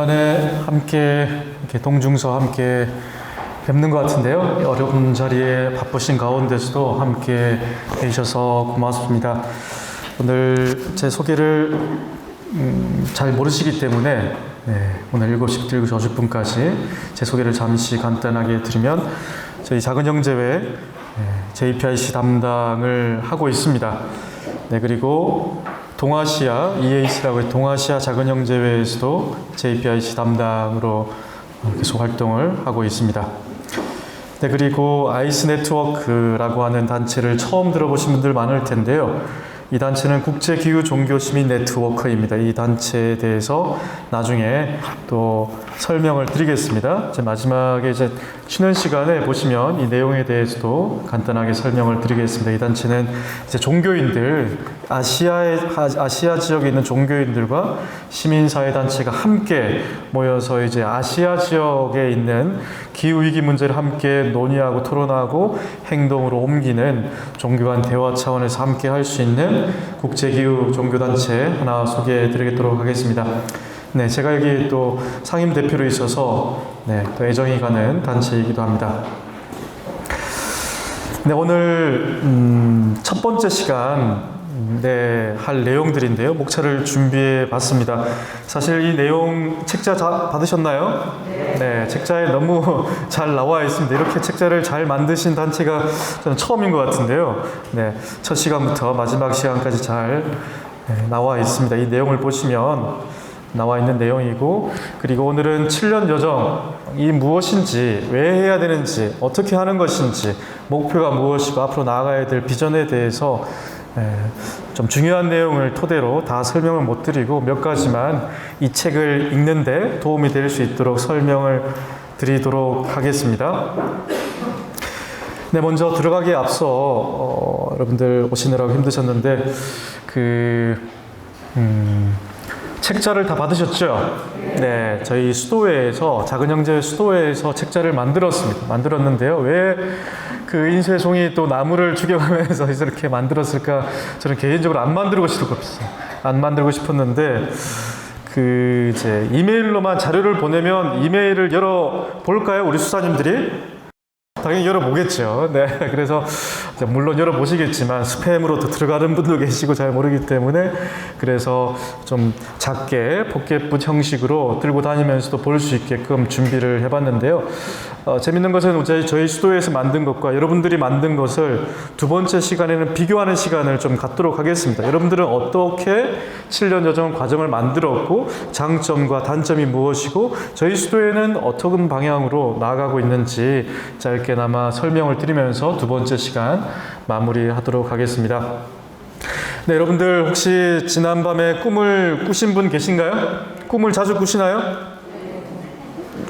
오랜만에 함께 이렇게 동중서 함께 뵙는 것 같은데요. 어려운 자리에 바쁘신 가운데서도 함께 해주셔서 고맙습니다. 오늘 제 소개를 잘 모르시기 때문에 오늘 7시부터 7시 50분까지 제 소개를 잠시 간단하게 드리면 저희 작은 형제회 JPIC 담당을 하고 있습니다. 그리고 동아시아 EAC라고 동아시아 작은 형제회에서도 JPIC 담당으로 계속 활동을 하고 있습니다. 그리고 아이스 네트워크라고 하는 단체를 처음 들어보신 분들 많을 텐데요. 이 단체는 국제기후종교시민 네트워크입니다. 이 단체에 대해서 나중에 또 설명을 드리겠습니다. 마지막에 쉬는 시간에 보시면 이 내용에 대해서도 간단하게 설명을 드리겠습니다. 이 단체는 종교인들, 아시아 지역에 있는 종교인들과 시민사회단체가 함께 모여서 아시아 지역에 있는 기후위기 문제를 함께 논의하고 토론하고 행동으로 옮기는 종교 간 대화 차원에서 함께 할 수 있는 국제기후 종교단체 하나 소개해 드리도록 하겠습니다. 제가 여기 또 상임 대표로 있어서 또 애정이 가는 단체이기도 합니다. 오늘 첫 번째 시간 할 내용들인데요. 목차를 준비해 봤습니다. 사실 이 내용 책자 받으셨나요? 네, 책자에 너무 잘 나와 있습니다. 이렇게 책자를 잘 만드신 단체가 저는 처음인 것 같은데요. 첫 시간부터 마지막 시간까지 잘 나와 있습니다. 이 내용을 보시면 나와 있는 내용이고, 그리고 오늘은 7년 여정이 무엇인지, 왜 해야 되는지, 어떻게 하는 것인지, 목표가 무엇이고 앞으로 나아가야 될 비전에 대해서 좀 중요한 내용을 토대로 다 설명을 못 드리고 몇 가지만 이 책을 읽는데 도움이 될 수 있도록 설명을 드리도록 하겠습니다. 먼저 들어가기에 앞서 여러분들 오시느라고 힘드셨는데 책자를 다 받으셨죠? 저희 수도회에서 작은 형제 수도회에서 책자를 만들었는데요. 왜 그 인쇄송이 또 나무를 죽여가면서 이렇게 만들었을까? 저는 개인적으로 안 만들고 싶었는데 이메일로만 자료를 보내면 이메일을 열어 볼까요? 우리 수사님들이? 당연히 열어보겠죠. 그래서 물론 열어보시겠지만 스팸으로 들어가는 분도 계시고 잘 모르기 때문에 그래서 좀 작게 포켓북 형식으로 들고 다니면서도 볼 수 있게끔 준비를 해봤는데요. 재밌는 것은 저희 수도에서 만든 것과 여러분들이 만든 것을 두 번째 시간에는 비교하는 시간을 좀 갖도록 하겠습니다. 여러분들은 어떻게 7년 여정 과정을 만들었고 장점과 단점이 무엇이고 저희 수도에는 어떤 방향으로 나아가고 있는지 짧게나마 설명을 드리면서 두 번째 시간 마무리하도록 하겠습니다. 여러분들 혹시 지난밤에 꿈을 꾸신 분 계신가요? 꿈을 자주 꾸시나요?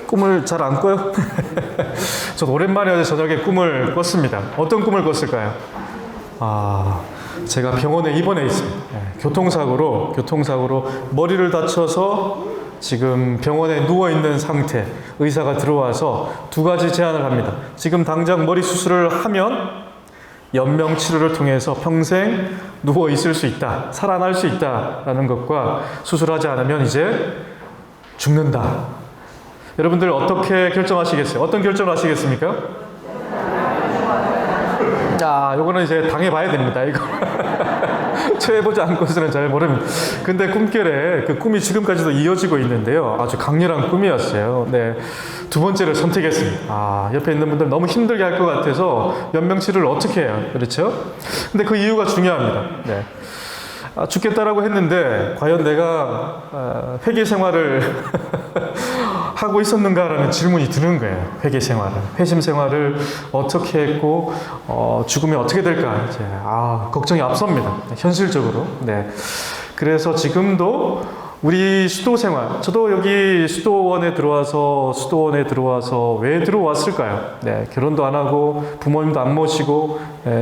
꿈을 잘 안 꿔요? 저도 오랜만에 어제 저녁에 꿈을 꿨습니다. 어떤 꿈을 꿨을까요? 제가 병원에 입원해 있습니다. 교통사고로 머리를 다쳐서 지금 병원에 누워있는 상태. 의사가 들어와서 두 가지 제안을 합니다. 지금 당장 머리 수술을 하면 연명치료를 통해서 평생 누워있을 수 있다. 살아날 수 있다라는 것과 수술하지 않으면 이제 죽는다. 여러분들 어떻게 결정하시겠어요? 어떤 결정을 하시겠습니까? 요거는 이제 당해봐야 됩니다. 이거 처해보지 않고서는 잘 모릅니다. 근데 꿈결에 그 꿈이 지금까지도 이어지고 있는데요. 아주 강렬한 꿈이었어요. 두 번째를 선택했습니다. 옆에 있는 분들 너무 힘들게 할 것 같아서 연명치료를 어떻게 해요? 그렇죠? 근데 그 이유가 중요합니다. 죽겠다라고 했는데 과연 내가 회개 생활을 하고 있었는가라는 질문이 드는 거예요. 회개 생활을, 회심 생활을 어떻게 했고 죽으면 어떻게 될까? 걱정이 앞섭니다. 현실적으로. 그래서 지금도 우리 수도 생활, 저도 여기 수도원에 들어와서 왜 들어왔을까요? 결혼도 안 하고 부모님도 안 모시고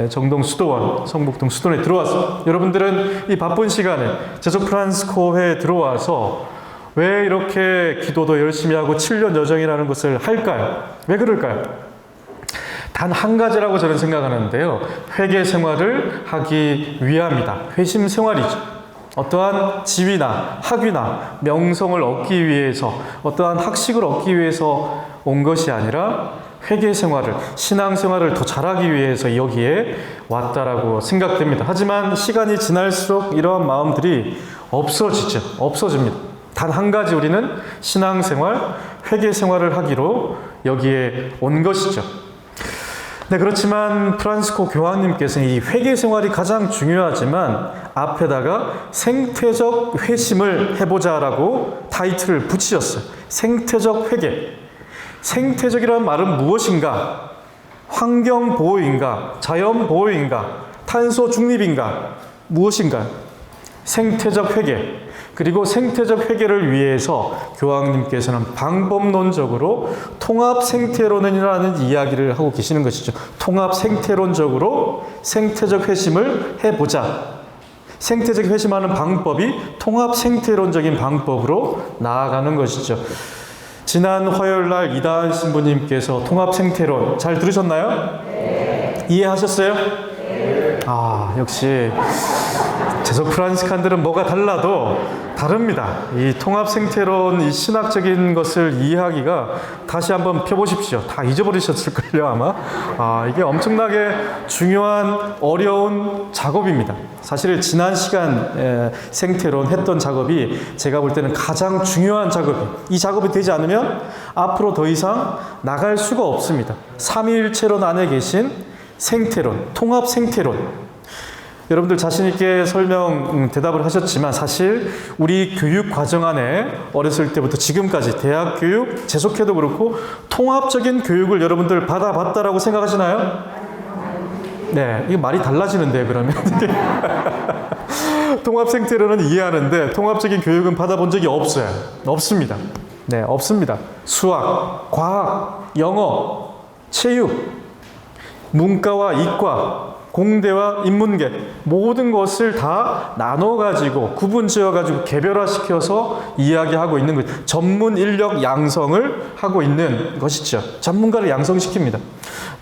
정동 수도원, 성북동 수도원에 들어왔어요. 여러분들은 이 바쁜 시간에 제주 프란스코회에 들어와서 왜 이렇게 기도도 열심히 하고 7년 여정이라는 것을 할까요? 왜 그럴까요? 단 한 가지라고 저는 생각하는데요. 회개 생활을 하기 위함이다. 회심 생활이죠. 어떠한 지위나 학위나 명성을 얻기 위해서, 어떠한 학식을 얻기 위해서 온 것이 아니라 회개 생활을, 신앙 생활을 더 잘하기 위해서 여기에 왔다라고 생각됩니다. 하지만 시간이 지날수록 이러한 마음들이 없어집니다. 단 한 가지 우리는 신앙 생활, 회개 생활을 하기로 여기에 온 것이죠. 네, 그렇지만 프란시스코 교황님께서는 이 회개 생활이 가장 중요하지만 앞에다가 생태적 회심을 해보자라고 타이틀을 붙이셨어요. 생태적 회개. 생태적이라는 말은 무엇인가? 환경 보호인가? 자연 보호인가? 탄소 중립인가? 무엇인가? 생태적 회개. 그리고 생태적 회개를 위해서 교황님께서는 방법론적으로 통합 생태론이라는 이야기를 하고 계시는 것이죠. 통합 생태론적으로 생태적 회심을 해보자. 생태적 회심하는 방법이 통합 생태론적인 방법으로 나아가는 것이죠. 지난 화요일 날 이다은 신부님께서 통합 생태론 잘 들으셨나요? 네. 이해하셨어요? 네. 역시 제적 프란시칸들은 뭐가 달라도 다릅니다. 이 통합 생태론, 이 신학적인 것을 이해하기가 다시 한번 펴보십시오. 다 잊어버리셨을걸요, 아마. 이게 엄청나게 중요한, 어려운 작업입니다. 사실 지난 시간 생태론 했던 작업이 제가 볼 때는 가장 중요한 작업이에요. 이 작업이 되지 않으면 앞으로 더 이상 나갈 수가 없습니다. 삼위일체론 안에 계신 생태론, 통합 생태론. 여러분들 자신있게 대답을 하셨지만 사실 우리 교육 과정 안에 어렸을 때부터 지금까지 대학 교육, 재속회도 그렇고 통합적인 교육을 여러분들 받아봤다라고 생각하시나요? 네, 이게 말이 달라지는데 그러면 통합 생태론은 이해하는데 통합적인 교육은 받아본 적이 없어요. 없습니다. 네, 없습니다. 수학, 과학, 영어, 체육, 문과와 이과, 공대와 인문계 모든 것을 다 나눠가지고 구분지어가지고 개별화시켜서 이야기하고 있는 것, 전문 인력 양성을 하고 있는 것이죠. 전문가를 양성시킵니다.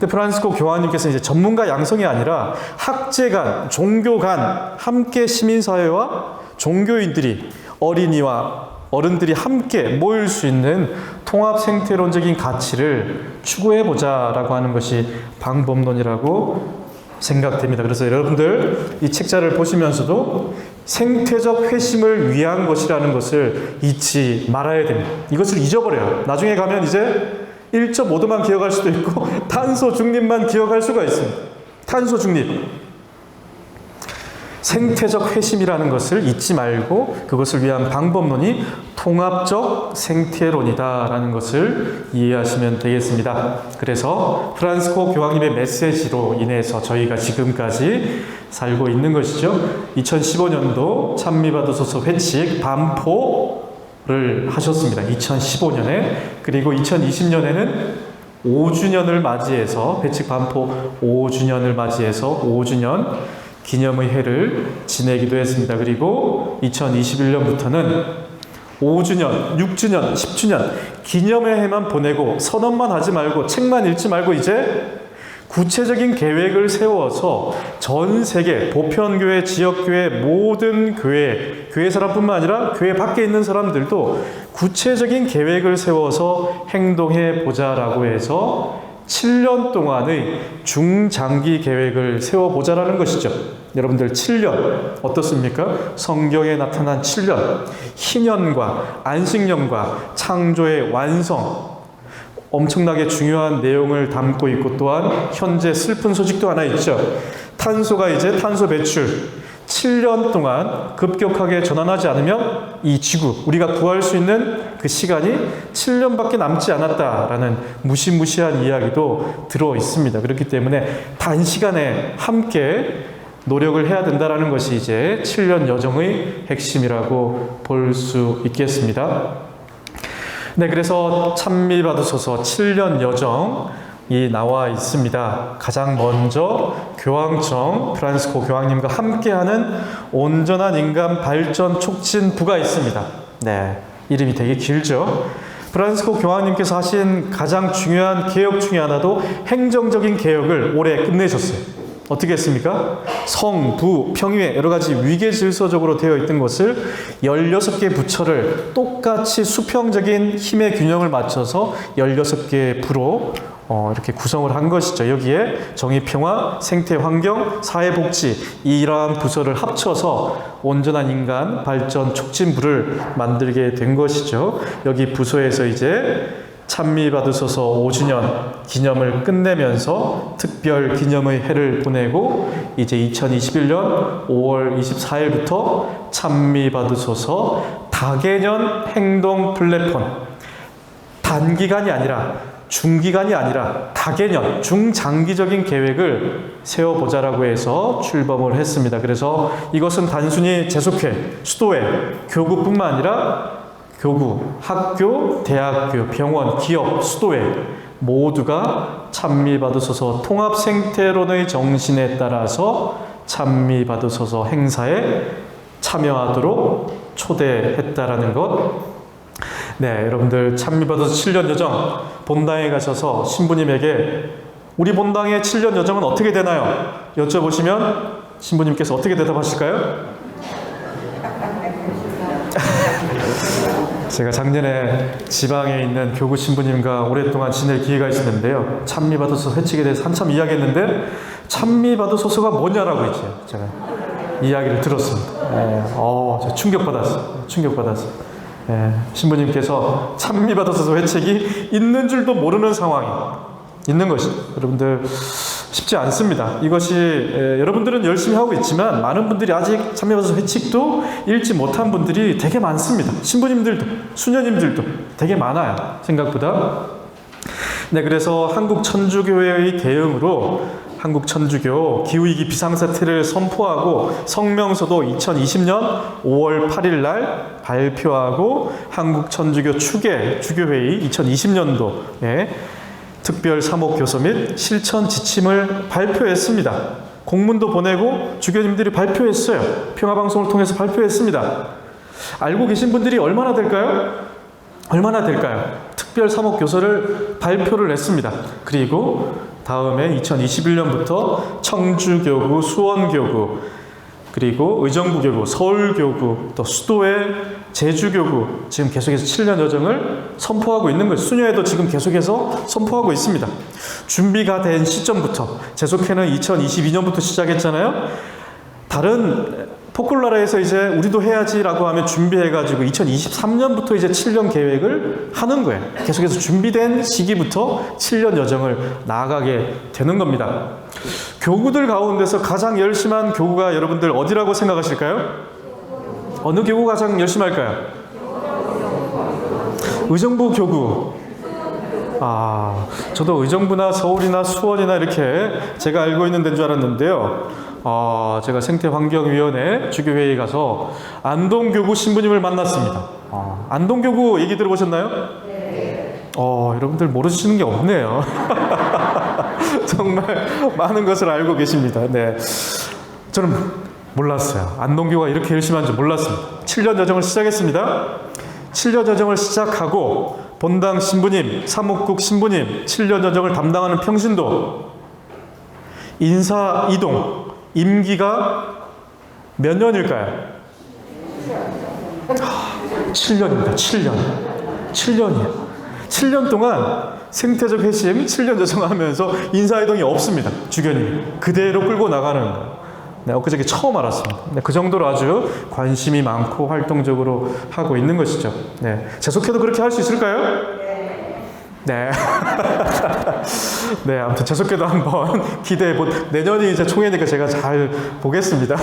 근데 프란시스코 교황님께서 이제 전문가 양성이 아니라 학제 간, 종교 간 함께 시민사회와 종교인들이, 어린이와 어른들이 함께 모일 수 있는 통합 생태론적인 가치를 추구해보자라고 하는 것이 방법론이라고 생각됩니다. 그래서 여러분들 이 책자를 보시면서도 생태적 회심을 위한 것이라는 것을 잊지 말아야 됩니다. 이것을 잊어버려요. 나중에 가면 이제 1.5도만 기억할 수도 있고 탄소 중립만 기억할 수가 있습니다. 탄소 중립. 생태적 회심이라는 것을 잊지 말고 그것을 위한 방법론이 통합적 생태론이다라는 것을 이해하시면 되겠습니다. 그래서 프란시스코 교황님의 메시지로 인해서 저희가 지금까지 살고 있는 것이죠. 2015년도 찬미받으소서 회칙 반포를 하셨습니다. 2015년에. 그리고 2020년에는 5주년을 맞이해서 회칙 반포 5주년을 맞이해서 5주년 기념의 해를 지내기도 했습니다. 그리고 2021년부터는 5주년, 6주년, 10주년 기념의 해만 보내고 선언만 하지 말고 책만 읽지 말고 이제 구체적인 계획을 세워서 전 세계 보편교회, 지역교회, 모든 교회 사람뿐만 아니라 교회 밖에 있는 사람들도 구체적인 계획을 세워서 행동해 보자라고 해서 7년 동안의 중장기 계획을 세워보자라는 것이죠. 여러분들 7년 어떻습니까? 성경에 나타난 7년, 희년과 안식년과 창조의 완성, 엄청나게 중요한 내용을 담고 있고 또한 현재 슬픈 소식도 하나 있죠. 탄소가 이제 탄소 배출 7년 동안 급격하게 전환하지 않으면 이 지구, 우리가 구할 수 있는 그 시간이 7년밖에 남지 않았다라는 무시무시한 이야기도 들어 있습니다. 그렇기 때문에 단시간에 함께 노력을 해야 된다는 것이 이제 7년 여정의 핵심이라고 볼 수 있겠습니다. 네, 그래서 찬미받으소서 7년 여정이 나와 있습니다. 가장 먼저 교황청, 프란시스코 교황님과 함께하는 온전한 인간 발전 촉진부가 있습니다. 네, 이름이 되게 길죠. 프란시스코 교황님께서 하신 가장 중요한 개혁 중에 하나도 행정적인 개혁을 올해 끝내셨어요. 어떻게 했습니까? 성, 부, 평유에 여러 가지 위계 질서적으로 되어 있던 것을 16개의 부처를 똑같이 수평적인 힘의 균형을 맞춰서 16개의 부로 이렇게 구성을 한 것이죠. 여기에 정의평화, 생태환경, 사회복지 이러한 부서를 합쳐서 온전한 인간 발전 촉진부를 만들게 된 것이죠. 여기 부서에서 이제 찬미받으소서 5주년 기념을 끝내면서 특별 기념의 해를 보내고 이제 2021년 5월 24일부터 찬미받으소서 다개년 행동 플랫폼, 단기간이 아니라 중기간이 아니라 다개년 중장기적인 계획을 세워보자라고 해서 출범을 했습니다. 그래서 이것은 단순히 재속회, 수도회, 교구뿐만 아니라 교구, 학교, 대학교, 병원, 기업, 수도회 모두가 찬미받으소서 통합생태론의 정신에 따라서 찬미받으소서 행사에 참여하도록 초대했다라는 것. 네, 여러분들 찬미받으소서 7년 여정 본당에 가셔서 신부님에게 우리 본당의 7년 여정은 어떻게 되나요? 여쭤보시면 신부님께서 어떻게 대답하실까요? 제가 작년에 지방에 있는 교구 신부님과 오랫동안 지낼 기회가 있었는데요. 찬미받으소서 회칙에 대해서 한참 이야기했는데 찬미받으소서가 뭐냐라고 이제 제가 이야기를 들었습니다. 제가 충격받았어요. 신부님께서 찬미받으소서 회칙이 있는 줄도 모르는 상황이 있는 것이 여러분들 쉽지 않습니다. 이것이 여러분들은 열심히 하고 있지만 많은 분들이 아직 찬미받으소서 회칙도 읽지 못한 분들이 되게 많습니다. 신부님들도 수녀님들도 되게 많아요. 생각보다. 네, 그래서 한국천주교회의 대응으로 한국천주교 기후위기 비상사태를 선포하고 성명서도 2020년 5월 8일 날 발표하고 한국천주교 추계 주교회의 2020년도에 특별 사목교서 및 실천 지침을 발표했습니다. 공문도 보내고 주교님들이 발표했어요. 평화방송을 통해서 발표했습니다. 알고 계신 분들이 얼마나 될까요? 특별 사목교서를 발표를 했습니다. 그리고 다음에 2021년부터 청주교구, 수원교구, 그리고 의정부교구, 서울교구, 또 수도회, 제주교구 지금 계속해서 7년 여정을 선포하고 있는 것이죠. 수녀회도 지금 계속해서 선포하고 있습니다. 준비가 된 시점부터 재속회는 2022년부터 시작했잖아요. 다른 포콜라라에서 이제 우리도 해야지라고 하면 준비해가지고 2023년부터 이제 7년 계획을 하는 거예요. 계속해서 준비된 시기부터 7년 여정을 나아가게 되는 겁니다. 교구들 가운데서 가장 열심한 교구가 여러분들 어디라고 생각하실까요? 어느 교구가 가장 열심할까요? 의정부 교구. 저도 의정부나 서울이나 수원이나 이렇게 제가 알고 있는 데인 줄 알았는데요. 제가 생태환경위원회 주교회에 가서 안동교구 신부님을 만났습니다. 안동교구 얘기 들어보셨나요? 네. 여러분들 모르시는 게 없네요. 정말 많은 것을 알고 계십니다. 네, 저는 몰랐어요. 안동교구가 이렇게 열심히 한 줄 몰랐습니다. 7년 여정을 시작했습니다. 7년 여정을 시작하고 본당 신부님, 사목국 신부님, 7년 여정을 담당하는 평신도 인사 이동 임기가 몇 년일까요? 7년입니다. 7년이에요. 7년 동안 생태적 회심 7년 여정하면서 인사이동이 없습니다. 주교님 그대로 끌고 나가는 거예요. 네, 엊그저께 처음 알았습니다. 네, 그 정도로 아주 관심이 많고 활동적으로 하고 있는 것이죠. 네, 재속회도 그렇게 할 수 있을까요? 네. 네, 아무튼 재속회도 한번 내년이 이제 총회니까 제가 잘 보겠습니다.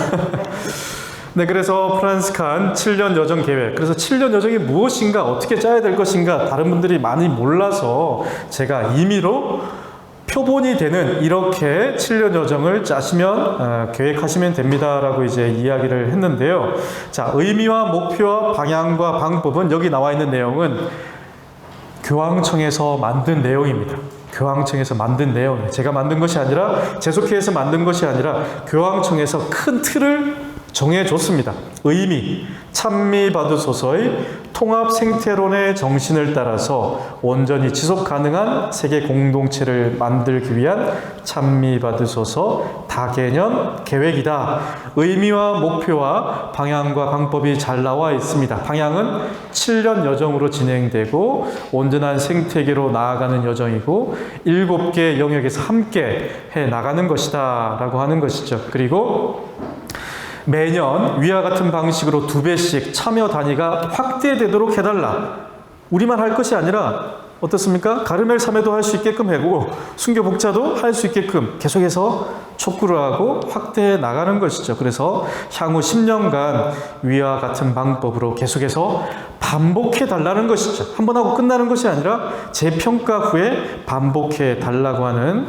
네, 그래서 프란스칸 7년 여정 계획. 그래서 7년 여정이 무엇인가, 어떻게 짜야 될 것인가, 다른 분들이 많이 몰라서 제가 임의로 표본이 되는 이렇게 7년 여정을 짜시면 계획하시면 됩니다라고 이제 이야기를 했는데요. 자, 의미와 목표와 방향과 방법은 여기 나와 있는 내용은 교황청에서 만든 내용입니다. 교황청에서 만든 내용. 제가 만든 것이 아니라 재속회에서 만든 것이 아니라 교황청에서 큰 틀을 정해줬습니다. 의미, 찬미받으소서의 통합 생태론의 정신을 따라서 온전히 지속 가능한 세계 공동체를 만들기 위한 찬미받으소서 다개년 계획이다. 의미와 목표와 방향과 방법이 잘 나와 있습니다. 방향은 7년 여정으로 진행되고 온전한 생태계로 나아가는 여정이고 7개 영역에서 함께 해 나가는 것이다 라고 하는 것이죠. 그리고 매년 위와 같은 방식으로 2배씩 참여 단위가 확대되도록 해달라. 우리만 할 것이 아니라 어떻습니까? 가르멜 사매도 할 수 있게끔 하고 순교 복자도 할 수 있게끔 계속해서 촉구를 하고 확대해 나가는 것이죠. 그래서 향후 10년간 위와 같은 방법으로 계속해서 반복해 달라는 것이죠. 한 번 하고 끝나는 것이 아니라 재평가 후에 반복해 달라고 하는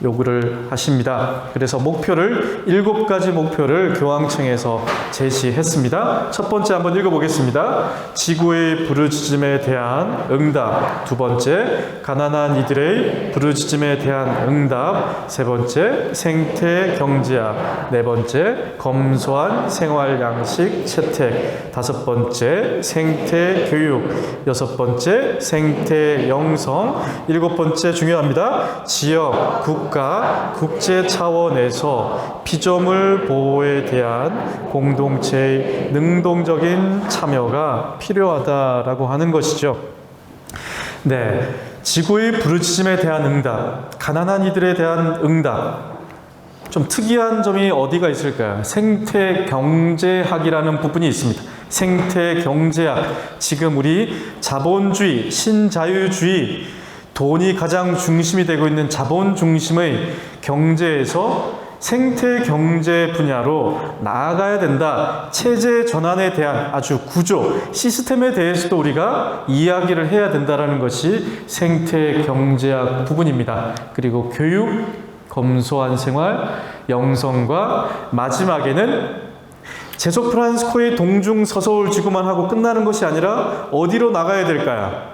요구를 하십니다. 그래서 목표를 7가지 목표를 교황청에서 제시했습니다. 첫 번째 한번 읽어보겠습니다. 지구의 부르짖음에 대한 응답. 두 번째, 가난한 이들의 부르짖음에 대한 응답. 세 번째, 생태 경제학. 네 번째, 검소한 생활 양식 채택. 다섯 번째, 생태 교육. 여섯 번째, 생태 영성. 일곱 번째 중요합니다. 지역, 국가, 국제 차원에서 피조물 보호에 대한 공동체의 능동적인 참여가 필요하다라고 하는 것이죠. 네, 지구의 부르짖음에 대한 응답, 가난한 이들에 대한 응답. 좀 특이한 점이 어디가 있을까요? 생태 경제학이라는 부분이 있습니다. 생태 경제학. 지금 우리 자본주의, 신자유주의, 돈이 가장 중심이 되고 있는 자본 중심의 경제에서 생태 경제 분야로 나아가야 된다. 체제 전환에 대한 아주 구조, 시스템에 대해서도 우리가 이야기를 해야 된다는 것이 생태 경제학 부분입니다. 그리고 교육, 검소한 생활, 영성과 마지막에는 제속 프란스코의 동중 서서울 지구만 하고 끝나는 것이 아니라 어디로 나가야 될까요?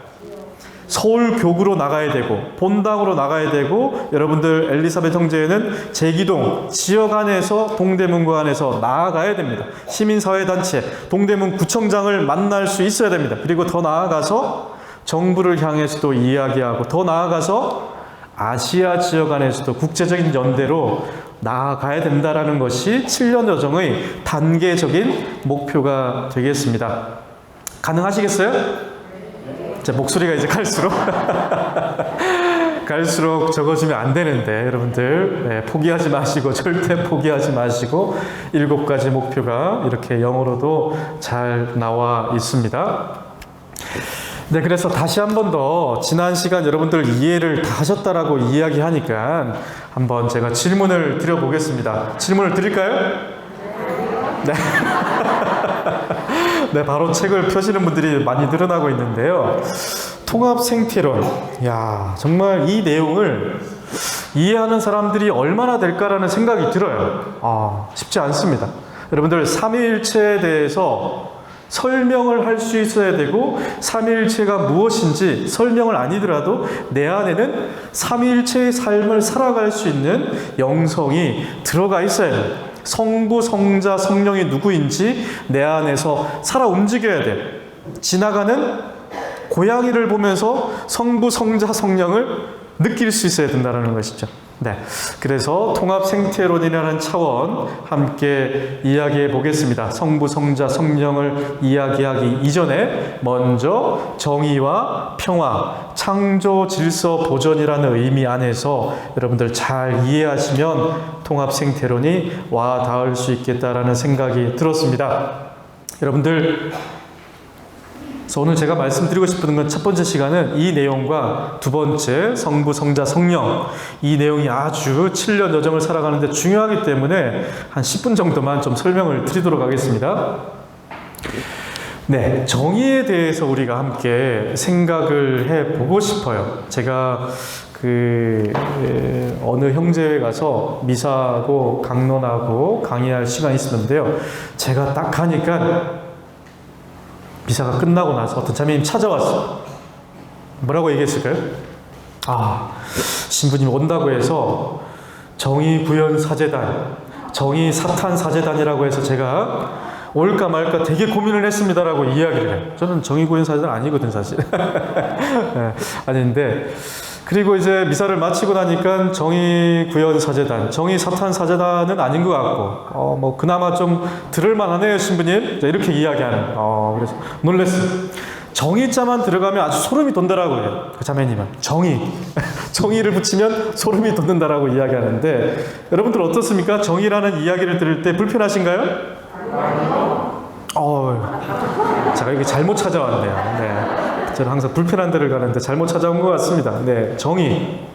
서울 교구로 나가야 되고 본당으로 나가야 되고 여러분들 엘리사벳 형제에는 제기동 지역 안에서 동대문구 안에서 나아가야 됩니다. 시민사회단체 동대문 구청장을 만날 수 있어야 됩니다. 그리고 더 나아가서 정부를 향해서도 이야기하고 더 나아가서 아시아 지역 안에서도 국제적인 연대로 나아가야 된다는 것이 7년 여정의 단계적인 목표가 되겠습니다. 가능하시겠어요? 제 목소리가 이제 갈수록 적어지면 안 되는데 여러분들 포기하지 마시고 절대 포기하지 마시고 7가지 목표가 이렇게 영어로도 잘 나와 있습니다. 네, 그래서 다시 한 번 더 지난 시간 여러분들 이해를 다 하셨다라고 이야기하니까 한번 제가 질문을 드려보겠습니다. 질문을 드릴까요? 네. 네, 바로 책을 펴시는 분들이 많이 늘어나고 있는데요. 통합 생태론. 야, 정말 이 내용을 이해하는 사람들이 얼마나 될까라는 생각이 들어요. 쉽지 않습니다. 여러분들 삼위일체에 대해서 설명을 할 수 있어야 되고 삼위일체가 무엇인지 설명을 아니더라도 내 안에는 삼위일체의 삶을 살아갈 수 있는 영성이 들어가 있어야 돼요. 성부, 성자, 성령이 누구인지 내 안에서 살아 움직여야 돼. 지나가는 고양이를 보면서 성부, 성자, 성령을 느낄 수 있어야 된다는 것이죠. 네, 그래서 통합 생태론이라는 차원 함께 이야기해 보겠습니다. 성부, 성자, 성령을 이야기하기 이전에 먼저 정의와 평화, 창조 질서 보존이라는 의미 안에서 여러분들 잘 이해하시면 통합 생태론이 와 닿을 수 있겠다라는 생각이 들었습니다. 여러분들, 그래서 오늘 제가 말씀드리고 싶은 건 첫 번째 시간은 이 내용과 두 번째 성부, 성자, 성령, 이 내용이 아주 7년 여정을 살아가는데 중요하기 때문에 한 10분 정도만 좀 설명을 드리도록 하겠습니다. 네, 정의에 대해서 우리가 함께 생각을 해보고 싶어요. 제가 어느 형제에 가서 미사하고 강론하고 강의할 시간이 있었는데요. 제가 딱 하니까 미사가 끝나고 나서 어떤 자매님 찾아왔어요. 뭐라고 얘기했을까요? 신부님 온다고 해서 정의 구현 사제단, 정의 사탄 사제단이라고 해서 제가 올까 말까 되게 고민을 했습니다라고 이야기를 해요. 저는 정의구현 사제단 아니거든 사실. 네, 아닌데 그리고 이제 미사를 마치고 나니까 정의구현 사제단, 정의사탄 사제단은 아닌 것 같고 뭐 그나마 좀 들을만하네요 신부님. 이렇게 이야기하는. 그래서 놀랬어요. 정의자만 들어가면 아주 소름이 돋더라고요. 그 자매님은 정의를 붙이면 소름이 돋는다라고 이야기하는데 여러분들 어떻습니까? 정의라는 이야기를 들을 때 불편하신가요? 제가 이게 잘못 찾아왔네요. 네. 저는 항상 불편한 데를 가는데 잘못 찾아온 것 같습니다. 네, 정의.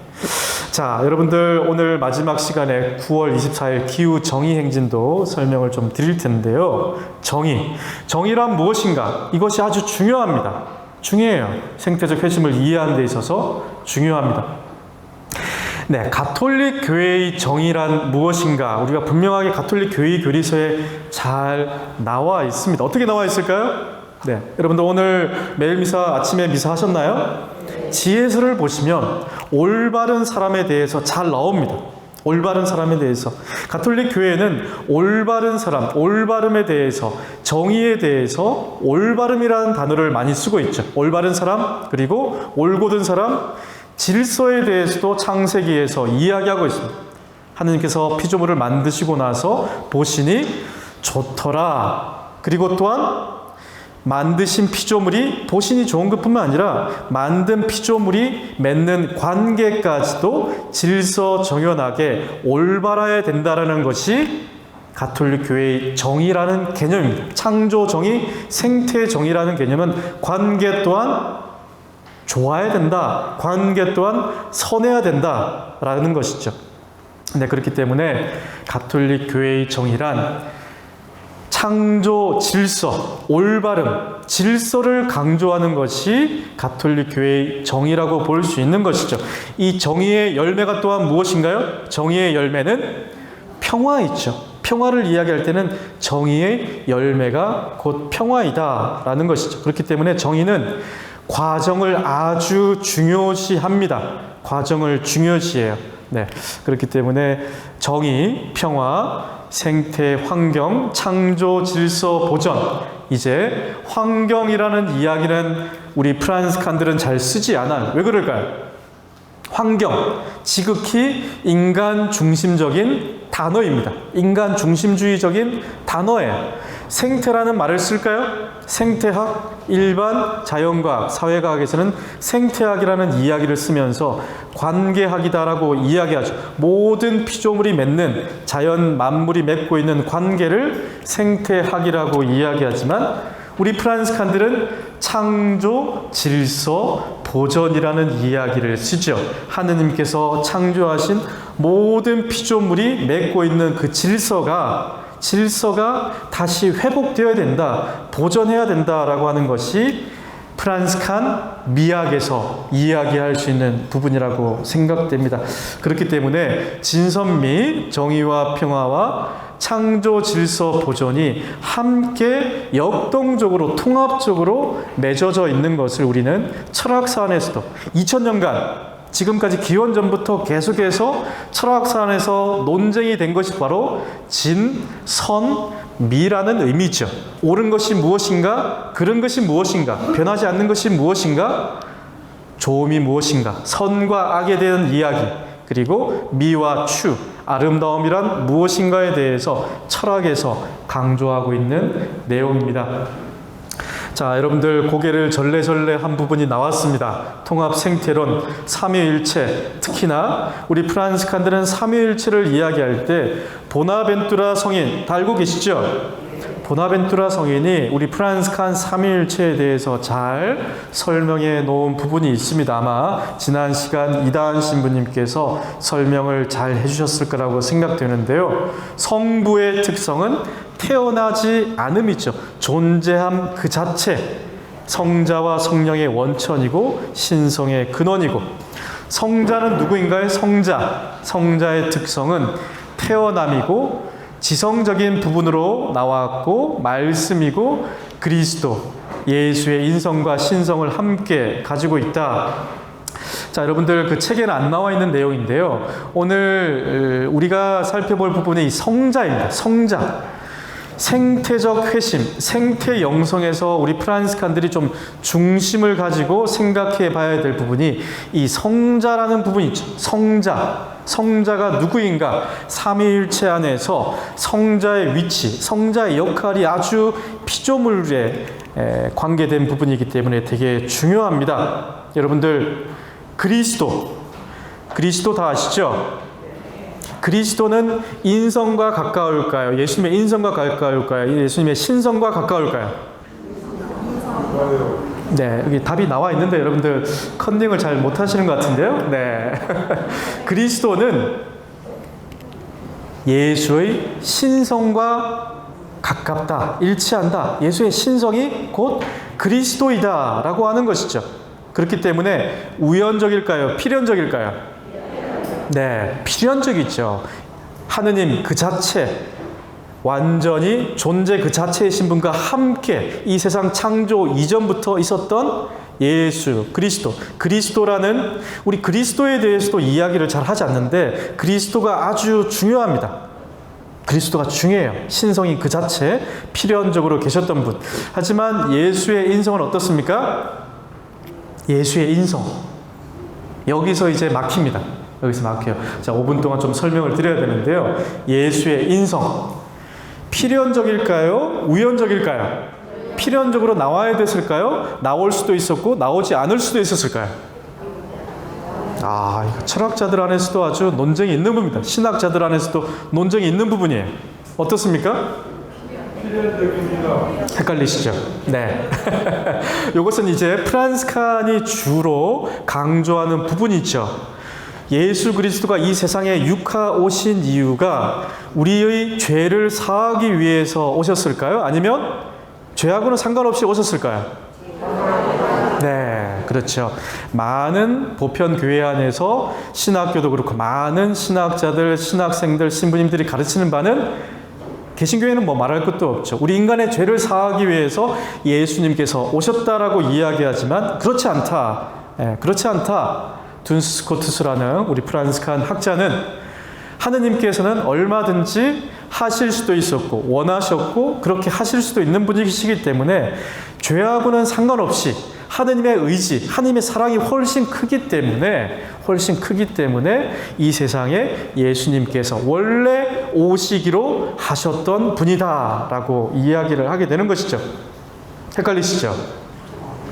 자, 여러분들 오늘 마지막 시간에 9월 24일 기후 정의 행진도 설명을 좀 드릴 텐데요. 정의란 무엇인가? 이것이 아주 중요합니다. 중요해요. 생태적 회심을 이해하는 데 있어서 중요합니다. 네, 가톨릭 교회의 정의란 무엇인가? 우리가 분명하게 가톨릭 교회 교리서에 잘 나와 있습니다. 어떻게 나와 있을까요? 네, 여러분들 오늘 매일 미사, 아침에 미사 하셨나요? 지혜서를 보시면 올바른 사람에 대해서 잘 나옵니다. 올바른 사람에 대해서. 가톨릭 교회는 올바른 사람, 올바름에 대해서, 정의에 대해서 올바름이라는 단어를 많이 쓰고 있죠. 올바른 사람, 그리고 올곧은 사람, 질서에 대해서도 창세기에서 이야기하고 있습니다. 하느님께서 피조물을 만드시고 나서 보시니 좋더라. 그리고 또한 만드신 피조물이 보시니 좋은 것뿐만 아니라 만든 피조물이 맺는 관계까지도 질서정연하게 올바라야 된다는 것이 가톨릭 교회의 정의라는 개념입니다. 창조정의, 생태정의라는 개념은 관계 또한 좋아야 된다. 관계 또한 선해야 된다라는 것이죠. 네, 그렇기 때문에 가톨릭 교회의 정의란 창조, 질서, 올바름, 질서를 강조하는 것이 가톨릭 교회의 정의라고 볼 수 있는 것이죠. 이 정의의 열매가 또한 무엇인가요? 정의의 열매는 평화이죠. 평화를 이야기할 때는 정의의 열매가 곧 평화이다라는 것이죠. 그렇기 때문에 정의는 과정을 아주 중요시합니다. 과정을 중요시해요. 네, 그렇기 때문에 정의, 평화, 생태, 환경, 창조, 질서, 보전. 이제 환경이라는 이야기는 우리 프란스칸들은 잘 쓰지 않아요. 왜 그럴까요? 환경, 지극히 인간 중심적인 단어입니다. 인간 중심주의적인 단어예요. 생태라는 말을 쓸까요? 생태학, 일반 자연과학, 사회과학에서는 생태학이라는 이야기를 쓰면서 관계학이다라고 이야기하죠. 모든 피조물이 맺는, 자연 만물이 맺고 있는 관계를 생태학이라고 이야기하지만 우리 프란스칸들은 창조, 질서, 보전이라는 이야기를 쓰죠. 하느님께서 창조하신 모든 피조물이 맺고 있는 그 질서가 다시 회복되어야 된다, 보존해야 된다라고 하는 것이 프란스칸 미학에서 이야기할 수 있는 부분이라고 생각됩니다. 그렇기 때문에 진선 정의와 평화와 창조, 질서, 보존이 함께 역동적으로 통합적으로 맺어져 있는 것을 우리는 철학사 안에서도 2000년간 지금까지 기원전부터 계속해서 철학사 안에서 논쟁이 된 것이 바로 진, 선, 미라는 의미죠. 옳은 것이 무엇인가? 그른 것이 무엇인가? 변하지 않는 것이 무엇인가? 좋음이 무엇인가? 선과 악에 대한 이야기, 그리고 미와 추, 아름다움이란 무엇인가에 대해서 철학에서 강조하고 있는 내용입니다. 자, 여러분들 고개를 절레절레 한 부분이 나왔습니다. 통합 생태론, 삼위일체, 특히나 우리 프란스칸들은 삼위일체를 이야기할 때 보나벤투라 성인 다 알고 계시죠? 보나벤투라 성인이 우리 프란스칸 삼위일체에 대해서 잘 설명해 놓은 부분이 있습니다. 아마 지난 시간 이다은 신부님께서 설명을 잘 해주셨을 거라고 생각되는데요. 성부의 특성은 태어나지 않음이죠. 존재함 그 자체. 성자와 성령의 원천이고 신성의 근원이고, 성자는 누구인가요? 성자의 특성은 태어남이고 지성적인 부분으로 나왔고 말씀이고 그리스도, 예수의 인성과 신성을 함께 가지고 있다. 자, 여러분들 그 책에는 안 나와 있는 내용인데요. 오늘 우리가 살펴볼 부분이 이 성자입니다. 생태적 회심, 생태 영성에서 우리 프란시칸들이 좀 중심을 가지고 생각해 봐야 될 부분이 이 성자라는 부분이 있죠. 성자가 누구인가? 삼위일체 안에서 성자의 위치, 성자의 역할이 아주 피조물에 관계된 부분이기 때문에 되게 중요합니다. 여러분들, 그리스도 다 아시죠? 그리스도는 인성과 가까울까요? 예수님의 인성과 가까울까요? 예수님의 신성과 가까울까요? 네, 여기 답이 나와 있는데 여러분들 컨닝을 잘 못하시는 것 같은데요. 네, 그리스도는 예수의 신성과 가깝다, 일치한다. 예수의 신성이 곧 그리스도이다라고 하는 것이죠. 그렇기 때문에 우연적일까요? 필연적일까요? 네, 필연적이죠. 하느님 그 자체, 완전히 존재 그 자체이신 분과 함께 이 세상 창조 이전부터 있었던 예수 그리스도라는, 우리 그리스도에 대해서도 이야기를 잘 하지 않는데 그리스도가 아주 중요합니다. 그리스도가 중요해요. 신성이 그 자체 필연적으로 계셨던 분. 하지만 예수의 인성은 어떻습니까? 예수의 인성, 여기서 이제 막힙니다. 여기서 막혀요. 자, 5분 동안 좀 설명을 드려야 되는데요. 예수의 인성, 필연적일까요? 우연적일까요? 필연적으로 나와야 됐을까요? 나올 수도 있었고 나오지 않을 수도 있었을까요? 이거 철학자들 안에서도 아주 논쟁이 있는 부분입니다. 신학자들 안에서도 논쟁이 있는 부분이에요. 어떻습니까? 헷갈리시죠? 네. 이것은 이제 프란시칸이 주로 강조하는 부분이죠. 예수 그리스도가 이 세상에 육화 오신 이유가 우리의 죄를 사하기 위해서 오셨을까요? 아니면 죄하고는 상관없이 오셨을까요? 네, 그렇죠. 많은 보편교회 안에서 신학교도 그렇고 많은 신학자들, 신학생들, 신부님들이 가르치는 바는, 개신교회는 뭐 말할 것도 없죠. 우리 인간의 죄를 사하기 위해서 예수님께서 오셨다라고 이야기하지만 그렇지 않다. 그렇지 않다. 둔스 스코투스라는 우리 프란시칸 학자는 하느님께서는 얼마든지 하실 수도 있었고 원하셨고 그렇게 하실 수도 있는 분이시기 때문에 죄하고는 상관없이 하느님의 의지, 하느님의 사랑이 훨씬 크기 때문에 이 세상에 예수님께서 원래 오시기로 하셨던 분이다라고 이야기를 하게 되는 것이죠. 헷갈리시죠?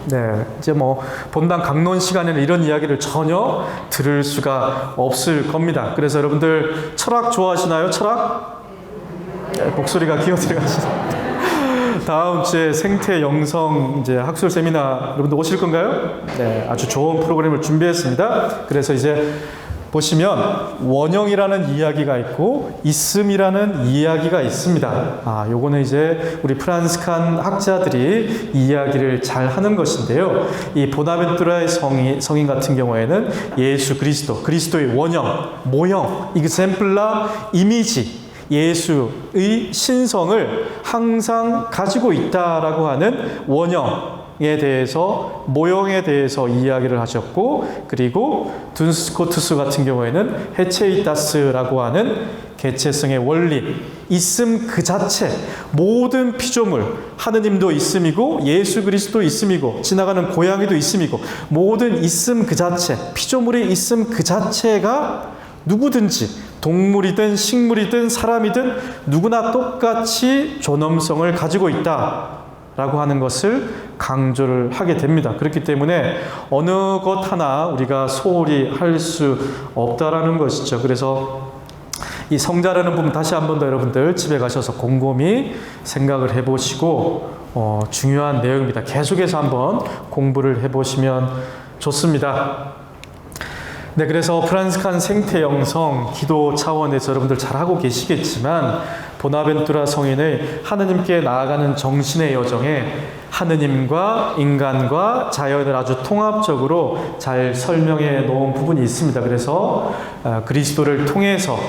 네, 이제 뭐 본당 강론 시간에는 이런 이야기를 전혀 들을 수가 없을 겁니다. 그래서 여러분들 철학 좋아하시나요? 철학? 네, 목소리가 기어 들어가시네요. 다음 주에 생태 영성 이제 학술 세미나 여러분들 오실 건가요? 네, 아주 좋은 프로그램을 준비했습니다. 그래서 이제 보시면 원형이라는 이야기가 있고 있음이라는 이야기가 있습니다. 요거는 이제 우리 프란시칸 학자들이 이야기를 잘 하는 것인데요. 이 보나벤투라의 성인 같은 경우에는 예수 그리스도의 원형, 모형, 익sem플라 이미지, 예수의 신성을 항상 가지고 있다라고 하는 원형에 대해서, 모형에 대해서 이야기를 하셨고, 그리고 둔스 스코투스 같은 경우에는 헤체이타스라고 하는 개체성의 원리, 있음 그 자체, 모든 피조물, 하느님도 있음이고 예수 그리스도 있음이고 지나가는 고양이도 있음이고 모든 있음 그 자체, 피조물의 있음 그 자체가 누구든지 동물이든 식물이든 사람이든 누구나 똑같이 존엄성을 가지고 있다라고 하는 것을 강조를 하게 됩니다. 그렇기 때문에 어느 것 하나 우리가 소홀히 할 수 없다라는 것이죠. 그래서 이 성자라는 부분 다시 한 번 더 여러분들 집에 가셔서 곰곰이 생각을 해보시고 중요한 내용입니다. 계속해서 한번 공부를 해보시면 좋습니다. 네, 그래서 프란시칸 생태 영성 기도 차원에서 여러분들 잘하고 계시겠지만 보나벤투라 성인의 하느님께 나아가는 정신의 여정에 하느님과 인간과 자연을 아주 통합적으로 잘 설명해 놓은 부분이 있습니다. 그래서 그리스도를 통해서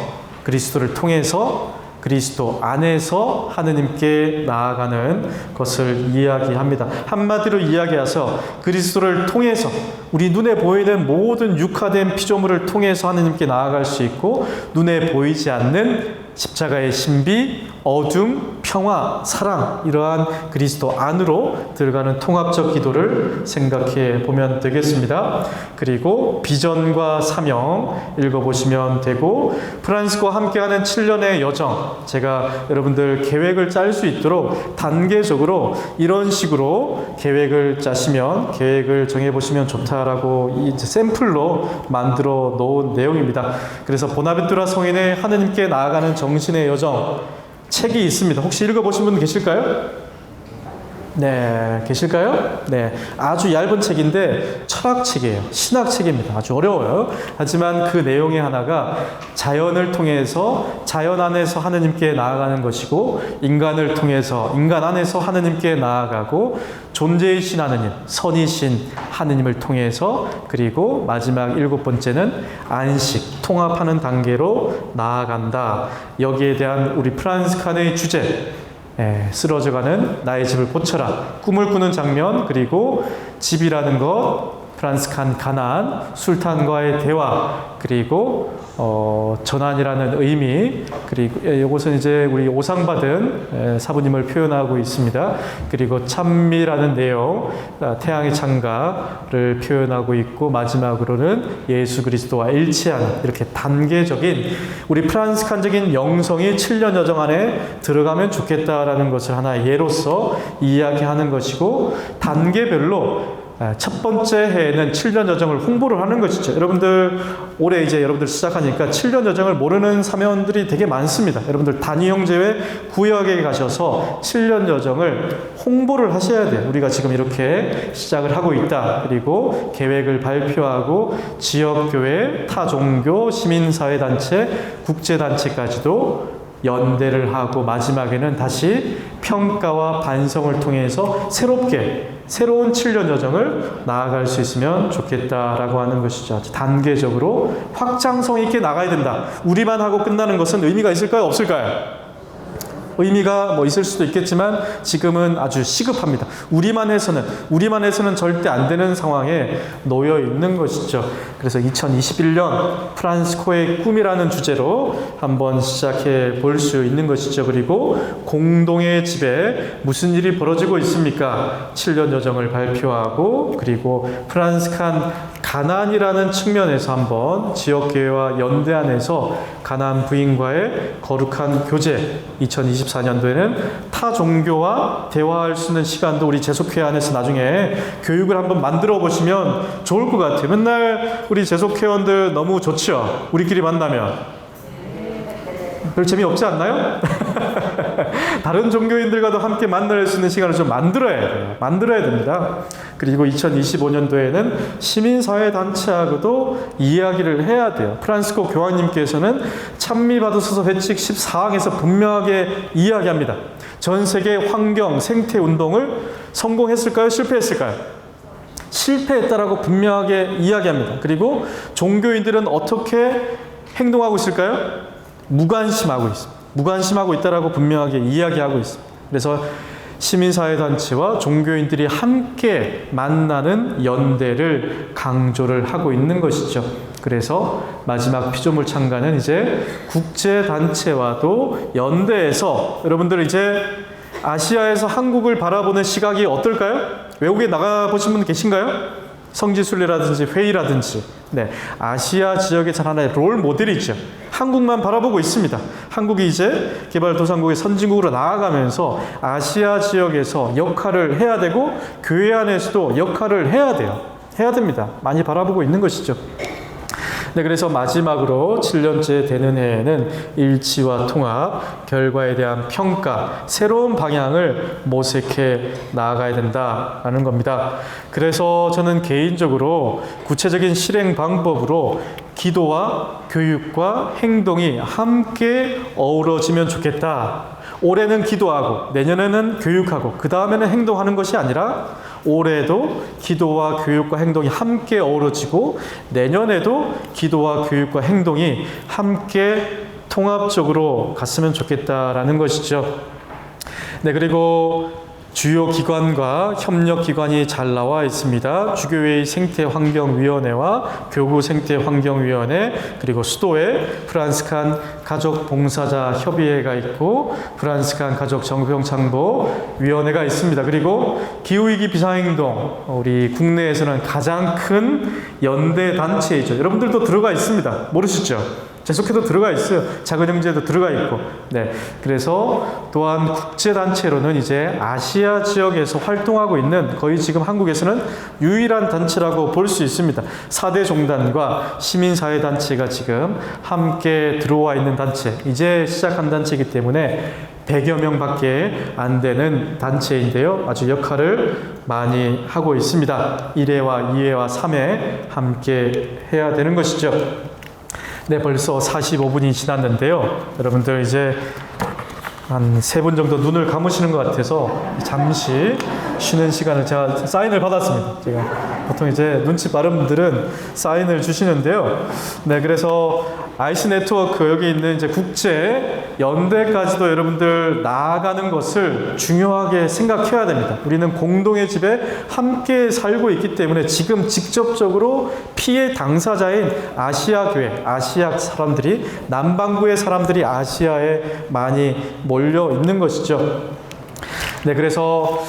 그리스도 안에서 하느님께 나아가는 것을 이야기합니다. 한마디로 이야기해서 그리스도를 통해서 우리 눈에 보이는 모든 육화된 피조물을 통해서 하느님께 나아갈 수 있고 눈에 보이지 않는 십자가의 신비, 어둠, 평화, 사랑, 이러한 그리스도 안으로 들어가는 통합적 기도를 생각해 보면 되겠습니다. 그리고 비전과 사명 읽어보시면 되고, 프란스코와 함께하는 7년의 여정, 제가 여러분들 계획을 짤 수 있도록 단계적으로 이런 식으로 계획을 짜시면, 계획을 정해보시면 좋다라고 이제 샘플로 만들어 놓은 내용입니다. 그래서 보나벤투라 성인의 하느님께 나아가는 정신의 여정 책이 있습니다. 혹시 읽어보신 분 계실까요? 네, 계실까요? 네, 아주 얇은 책인데 철학책이에요. 신학책입니다. 아주 어려워요. 하지만 그 내용의 하나가 자연을 통해서 자연 안에서 하느님께 나아가는 것이고, 인간을 통해서 인간 안에서 하느님께 나아가고, 존재이신 하느님, 선이신 하느님을 통해서, 그리고 마지막 7번째는 안식, 통합하는 단계로 나아간다. 여기에 대한 우리 프란스 칸의 주제, 쓰러져가는 나의 집을 고쳐라, 꿈을 꾸는 장면, 그리고 집이라는 것, 프란스 칸 가난, 술탄과의 대화, 그리고 전환이라는 의미, 그리고 이것은 이제 우리 오상받은 사부님을 표현하고 있습니다. 그리고 찬미라는 내용, 태양의 창가를 표현하고 있고, 마지막으로는 예수 그리스도와 일치하는, 이렇게 단계적인 우리 프란스 칸적인 영성이 7년 여정 안에 들어가면 좋겠다라는 것을 하나의 예로서 이야기하는 것이고, 단계별로 첫 번째 해에는 7년 여정을 홍보를 하는 것이죠. 여러분들 올해 이제 여러분들 시작하니까 7년 여정을 모르는 사면들이 되게 많습니다. 여러분들 단위 형제회 구역에 가셔서 7년 여정을 홍보를 하셔야 돼요. 우리가 지금 이렇게 시작을 하고 있다. 그리고 계획을 발표하고 지역교회, 타종교, 시민사회단체, 국제단체까지도 연대를 하고, 마지막에는 다시 평가와 반성을 통해서 새로운 7년 여정을 나아갈 수 있으면 좋겠다라고 하는 것이죠. 단계적으로 확장성 있게 나가야 된다. 우리만 하고 끝나는 것은 의미가 있을까요? 없을까요? 의미가 뭐 있을 수도 있겠지만 지금은 아주 시급합니다. 우리만 해서는 절대 안 되는 상황에 놓여 있는 것이죠. 그래서 2021년 프란스코의 꿈이라는 주제로 한번 시작해 볼 수 있는 것이죠. 그리고 공동의 집에 무슨 일이 벌어지고 있습니까? 7년 여정을 발표하고, 그리고 프란스 칸 가난이라는 측면에서 한번 지역교회와 연대 안에서 가난 부인과의 거룩한 교제, 2024년도에는 타 종교와 대화할 수 있는 시간도 우리 재속회 안에서 나중에 교육을 한번 만들어 보시면 좋을 것 같아요. 맨날 우리 재속회원들 너무 좋죠? 우리끼리 만나면. 별 재미없지 않나요? 다른 종교인들과도 함께 만날 수 있는 시간을 좀 만들어야 됩니다. 그리고 2025년도에는 시민사회단체하고도 이야기를 해야 돼요. 프란스코 교황님께서는 찬미받으소서 회칙 14항에서 분명하게 이야기합니다. 전 세계 환경, 생태 운동을 성공했을까요? 실패했을까요? 실패했다라고 분명하게 이야기합니다. 그리고 종교인들은 어떻게 행동하고 있을까요? 무관심하고 있다라고 분명하게 이야기하고 있습니다. 그래서 시민사회단체와 종교인들이 함께 만나는 연대를 강조를 하고 있는 것이죠. 그래서 마지막 피조물 창가는 이제 국제단체와도 연대해서, 여러분들 이제 아시아에서 한국을 바라보는 시각이 어떨까요? 외국에 나가보신 분 계신가요? 성지순례라든지 회의라든지, 아시아 지역의 하나의 롤 모델이죠. 한국만 바라보고 있습니다. 한국이 이제 개발도상국의 선진국으로 나아가면서 아시아 지역에서 역할을 해야 되고, 교회 안에서도 역할을 해야 됩니다. 많이 바라보고 있는 것이죠. 그래서 마지막으로 7년째 되는 해에는 일치와 통합, 결과에 대한 평가, 새로운 방향을 모색해 나아가야 된다라는 겁니다. 그래서 저는 개인적으로 구체적인 실행 방법으로 기도와 교육과 행동이 함께 어우러지면 좋겠다. 올해는 기도하고 내년에는 교육하고 그 다음에는 행동하는 것이 아니라, 올해도 기도와 교육과 행동이 함께 어우러지고 내년에도 기도와 교육과 행동이 함께 통합적으로 갔으면 좋겠다라는 것이죠. 그리고 주요 기관과 협력기관이 잘 나와 있습니다. 주교회의 생태환경위원회와 교구 생태환경위원회, 그리고 수도회 프란스 칸 가족 봉사자 협의회가 있고 프란시칸 가족 정병창보 위원회가 있습니다. 그리고 기후위기 비상행동, 우리 국내에서는 가장 큰 연대 단체이죠. 여러분들도 들어가 있습니다. 모르시죠? 계속해도 들어가 있어요. 작은 형제도 들어가 있고. 네. 그래서 또한 국제단체로는 이제 아시아 지역에서 활동하고 있는 거의 지금 한국에서는 유일한 단체라고 볼 수 있습니다. 4대 종단과 시민사회단체가 지금 함께 들어와 있는 단체. 이제 시작한 단체이기 때문에 100여 명밖에 안 되는 단체인데요. 아주 역할을 많이 하고 있습니다. 1회와 2회와 3회 함께 해야 되는 것이죠. 네, 벌써 45분이 지났는데요. 여러분들 이제 한 3분 정도 눈을 감으시는 것 같아서 잠시 쉬는 시간을 제가 사인을 받았습니다. 제가 보통 이제 눈치 빠른 분들은 사인을 주시는데요. 네, 그래서 아이스 네트워크 여기 있는 이제 국제 연대까지도 여러분들 나아가는 것을 중요하게 생각해야 됩니다. 우리는 공동의 집에 함께 살고 있기 때문에 지금 직접적으로 피해 당사자인 아시아 교회, 아시아 사람들이, 남반구의 사람들이 아시아에 많이 몰려 있는 것이죠. 네, 그래서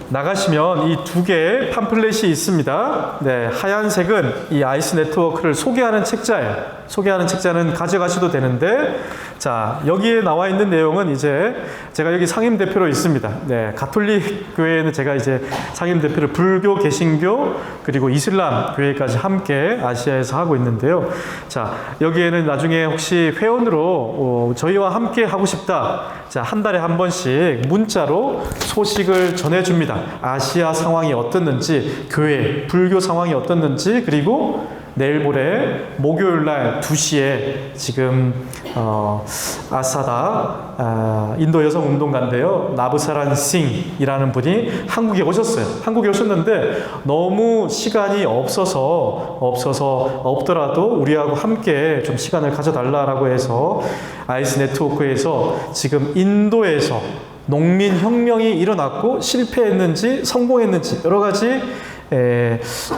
나가시면 이 2개의 팜플렛이 있습니다. 네, 하얀색은 이 아이스 네트워크를 소개하는 책자예요. 소개하는 책자는 가져가셔도 되는데, 자, 여기에 나와 있는 내용은 이제 제가 여기 상임대표로 있습니다. 네, 가톨릭 교회에는 제가 이제 상임대표를 불교, 개신교, 그리고 이슬람 교회까지 함께 아시아에서 하고 있는데요. 자, 여기에는 나중에 혹시 회원으로 저희와 함께 하고 싶다. 자, 한 달에 한 번씩 문자로 소식을 전해줍니다. 아시아 상황이 어떻는지, 교회, 불교 상황이 어떻는지, 그리고 내일 모레 목요일 날 2시에 지금 아사다 인도 여성 운동가인데요. 나브사란 싱이라는 분이 한국에 오셨어요. 한국에 오셨는데 너무 시간이 없더라도 우리하고 함께 좀 시간을 가져달라고 해서 아이스 네트워크에서 지금 인도에서 농민 혁명이 일어났고 실패했는지 성공했는지 여러 가지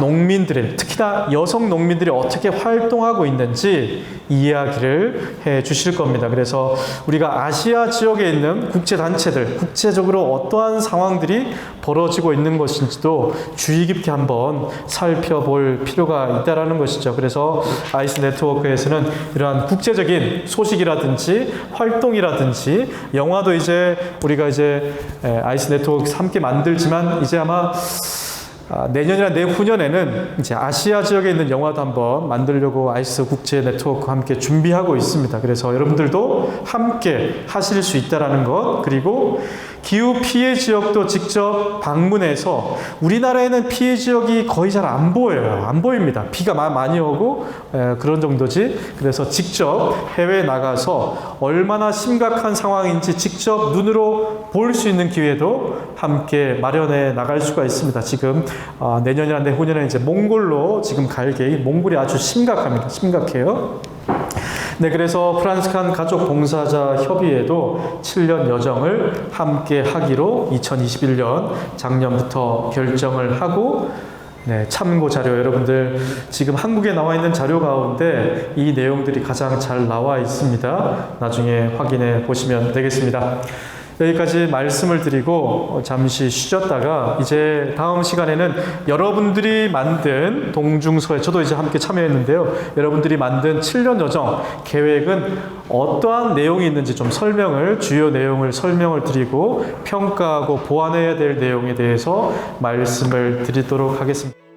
농민들의, 특히나 여성 농민들이 어떻게 활동하고 있는지 이야기를 해 주실 겁니다. 그래서 우리가 아시아 지역에 있는 국제단체들, 국제적으로 어떠한 상황들이 벌어지고 있는 것인지도 주의 깊게 한번 살펴볼 필요가 있다는 것이죠. 그래서 아이스 네트워크에서는 이러한 국제적인 소식이라든지 활동이라든지 영화도 이제 우리가 이제 아이스 네트워크 함께 만들지만 이제 아마 내년이나 내후년에는 이제 아시아 지역에 있는 영화도 한번 만들려고 아이스 국제 네트워크와 함께 준비하고 있습니다. 그래서 여러분들도 함께 하실 수 있다는 것, 그리고 기후 피해 지역도 직접 방문해서, 우리나라에는 피해 지역이 거의 잘 안 보여요. 안 보입니다. 비가 많이 오고 그런 정도지. 그래서 직접 해외에 나가서 얼마나 심각한 상황인지 직접 눈으로 볼 수 있는 기회도 함께 마련해 나갈 수가 있습니다. 지금 내년이나 내후년에 이제 몽골로 지금 갈 계획, 몽골이 아주 심각합니다. 심각해요. 네, 그래서 프란시칸 가족 봉사자 협의회도 7년 여정을 함께 하기로 2021년 작년부터 결정을 하고, 네, 참고 자료, 여러분들 지금 한국에 나와 있는 자료 가운데 이 내용들이 가장 잘 나와 있습니다. 나중에 확인해 보시면 되겠습니다. 여기까지 말씀을 드리고 잠시 쉬었다가 이제 다음 시간에는 여러분들이 만든 동중서에, 저도 이제 함께 참여했는데요. 여러분들이 만든 7년 여정 계획은 어떠한 내용이 있는지 좀 주요 내용을 설명을 드리고 평가하고 보완해야 될 내용에 대해서 말씀을 드리도록 하겠습니다.